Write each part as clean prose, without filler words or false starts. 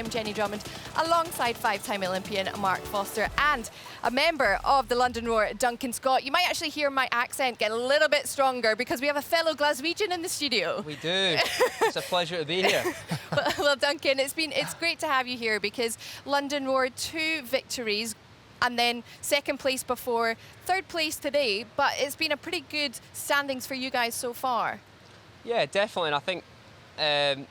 I'm Jenny Drummond, alongside 5-time Olympian Mark Foster and a member of the London Roar, Duncan Scott. You might actually hear my accent get a little bit stronger because we have a fellow Glaswegian in the studio. We do. It's a pleasure to be here. Well, Duncan, it's great to have you here because London Roar, 2 victories and then second place before, third place today, but it's been a pretty good standings for you guys so far. Yeah, definitely, and I think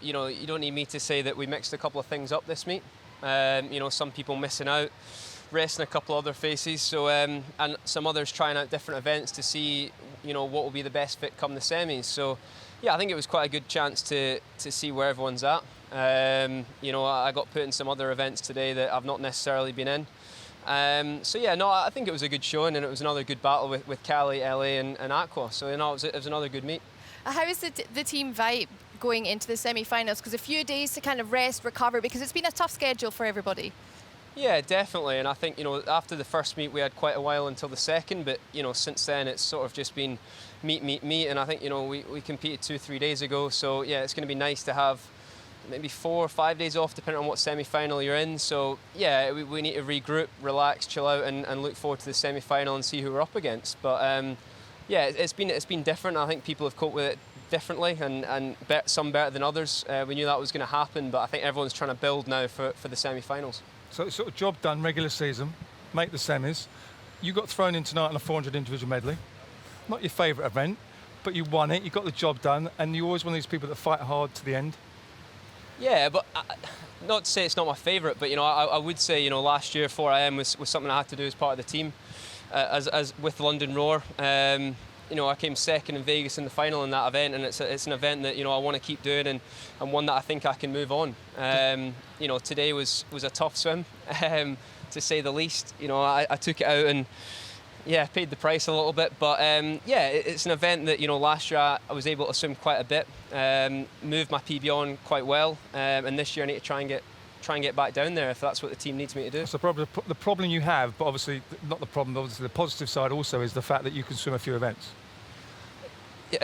you know, you don't need me to say that we mixed a couple of things up this meet. You know, some people missing out, resting a couple other faces, so and some others trying out different events to see, you know, what will be the best fit come the semis. So yeah, I think it was quite a good chance to see where everyone's at. You know, I got put in some other events today that I've not necessarily been in. So yeah, no, I think it was a good showing, and it was another good battle with Cali, LA and Aqua. So you know, it was another good meet. How is the team vibe going into the semi-finals? Because a few days to kind of rest, recover, because it's been a tough schedule for everybody. Yeah, definitely, and I think, you know, after the first meet we had quite a while until the second, but you know, since then it's sort of just been meet, and I think, you know, we competed 2-3 days ago, so yeah, it's going to be nice to have maybe 4 or 5 days off depending on what semi-final you're in. So yeah, we need to regroup, relax, chill out, and look forward to the semi-final and see who we're up against. But yeah, it's been different. I think people have coped with it differently, and some better than others. We knew that was going to happen, but I think everyone's trying to build now for the semi-finals. So it's sort of job done, regular season, make the semis. You got thrown in tonight on a 400 individual medley. Not your favourite event, but you won it, you got the job done, and you're always one of these people that fight hard to the end. Yeah, but not to say it's not my favourite, but you know, I would say, you know, last year 4am was something I had to do as part of the team, as with London Roar. You know, I came second in Vegas in the final in that event, and it's an event that, you know, I want to keep doing, and one that I think I can move on. You know, today was a tough swim, to say the least. You know, I took it out and yeah, paid the price a little bit, but yeah, it's an event that, you know, last year I was able to swim quite a bit, moved my PB on quite well, and this year I need to try and get back down there if that's what the team needs me to do. That's the problem you have, but obviously not the problem. Obviously, the positive side also is the fact that you can swim a few events.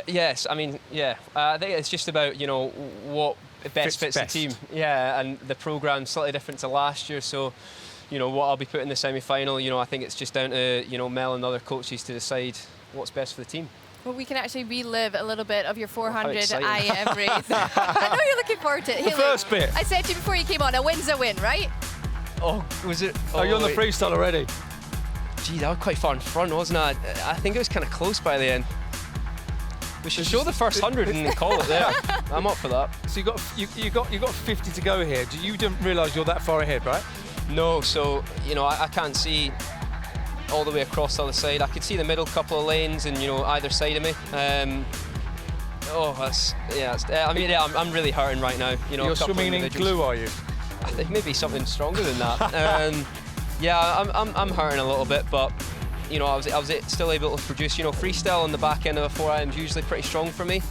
Yes, I mean, yeah, I think it's just about, you know, what best fits the team. Yeah, and the program's slightly different to last year, so you know, what I'll be putting in the semi-final, you know, I think it's just down to, you know, Mel and other coaches to decide what's best for the team. Well, we can actually relive a little bit of your 400 IM race. I know you're looking forward to it. The first bit. I said to you before you came on, a win's a win, right? Oh, was it? Oh, you're on the freestyle already. Gee, that was quite far in front, wasn't it? I think it was kind of close by the end. We should show the first 100 and call it there. I'm up for that. So you got 50 to go here. You didn't realise you're that far ahead, right? No, so you know, I can't see all the way across the other side. I could see the middle couple of lanes, and you know, either side of me. I mean, yeah, I'm really hurting right now. You know, you're swimming in glue, are you? I think maybe something stronger than that. Yeah, I'm hurting a little bit, but you know, I was still able to produce. You know, freestyle on the back end of a 4am is usually pretty strong for me.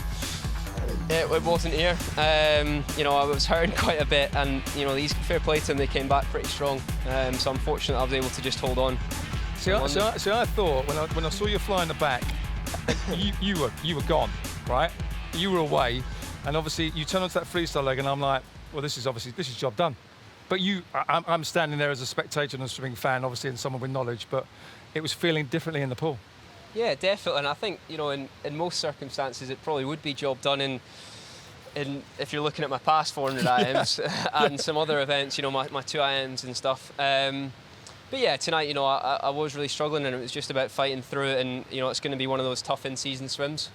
It wasn't here. You know, I was hurting quite a bit, and you know, these fair play to them, they came back pretty strong. So I'm fortunate I was able to just hold on. See, I thought when I saw you fly in the back, you were gone, right? You were away, and obviously you turn onto that freestyle leg, and I'm like, well, this is job done. But I'm standing there as a spectator and a swimming fan, obviously, and someone with knowledge, but it was feeling differently in the pool. Yeah, definitely, and I think, you know, in most circumstances it probably would be job done in if you're looking at my past 400 IMs and some other events, you know, my 2 IMs and stuff. But yeah, tonight, you know, I was really struggling, and it was just about fighting through it, and you know, it's going to be one of those tough in-season swims.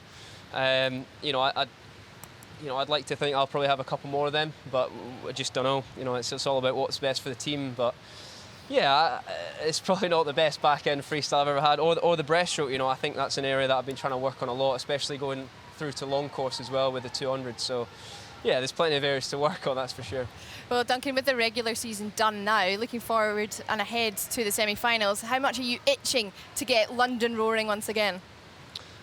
You know, I'd like to think I'll probably have a couple more of them, but I just don't know. You know, it's all about what's best for the team, but yeah, it's probably not the best back-end freestyle I've ever had, or the breaststroke. You know, I think that's an area that I've been trying to work on a lot, especially going through to long course as well with the 200. So yeah, there's plenty of areas to work on, that's for sure. Well, Duncan, with the regular season done now, looking forward and ahead to the semi-finals, how much are you itching to get London roaring once again?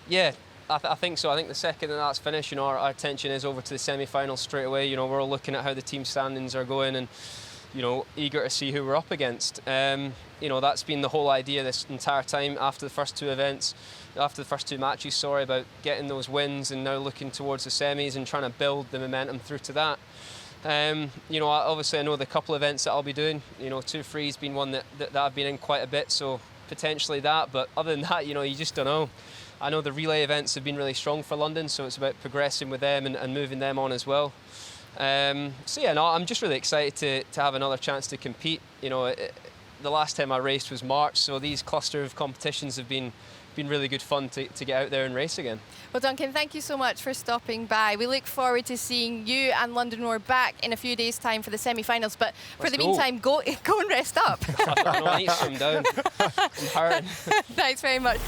Yeah, I think so. I think the second that's finished, you know, our attention is over to the semi-finals straight away. You know, we're all looking at how the team standings are going, and you know, eager to see who we're up against. You know, that's been the whole idea this entire time after the first 2 events, after the first 2 matches, about getting those wins and now looking towards the semis and trying to build the momentum through to that. You know, obviously I know the couple of events that I'll be doing. You know, 2 free's been one that I've been in quite a bit, so potentially that. But other than that, you know, you just don't know. I know the relay events have been really strong for London, so it's about progressing with them and moving them on as well. So yeah, no, I'm just really excited to have another chance to compete. You know, the last time I raced was March, so these cluster of competitions have been really good fun to get out there and race again. Well, Duncan, thank you so much for stopping by. We look forward to seeing you and London Roar back in a few days' time for the semi-finals. But for the meantime, go and rest up. I need some down. I'm hurting. Thanks very much.